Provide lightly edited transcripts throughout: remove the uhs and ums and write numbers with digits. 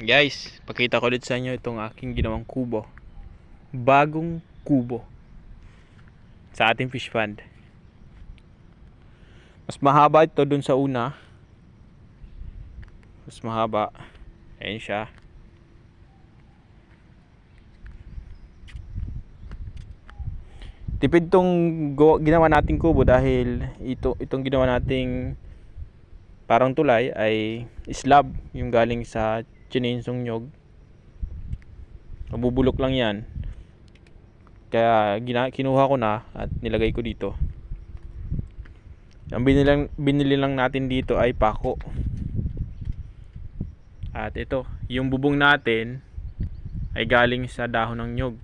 Guys, pakita ko ulit sa inyo itong aking ginawang kubo. Bagong kubo sa ating fish pond. Mas mahaba ito dun sa una. Mas mahaba. Ayan siya. Tipid tong ginawa nating kubo dahil itong ginawa nating parang tulay ay slab yung galing sa chininsong nyog. Mabubulok lang yan. Kaya kinuha ko na at nilagay ko dito. Ang binili lang natin dito ay pako. At ito, yung bubong natin ay galing sa dahon ng nyog.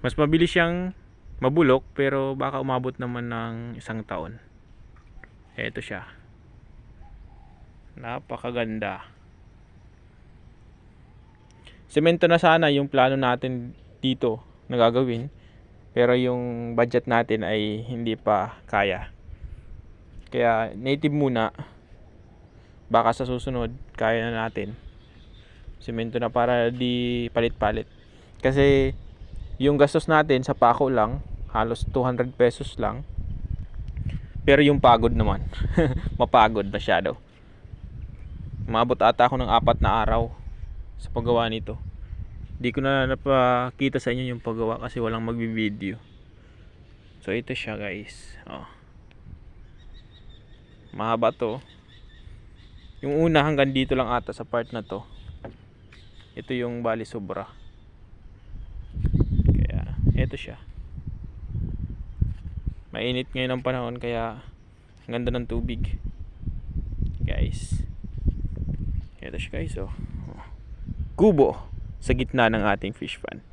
Mas mabilis siyang mabulok pero baka umabot naman ng 1 taon. Ito siya. Napakaganda. Semento na sana yung plano natin dito na gagawin. Pero yung budget natin ay hindi pa kaya. Kaya native muna. Baka sa susunod kaya na natin. Semento na para di palit-palit. Kasi yung gastos natin sa pako lang halos 200 pesos lang. Pero yung pagod naman mapagod masyado. Umabot ata ako ng 4 na araw sa paggawa nito. Di ko na napakita sa inyo yung paggawa kasi walang magbi-video. So ito siya guys. Mahaba to. Yung una hanggang dito lang ata sa part na to. Ito yung bali sobra. Kaya ito siya. Mainit ngayon ang panahon kaya ang ganda ng tubig. Guys. Ito siya guys. Kubo sa gitna ng ating fish pond.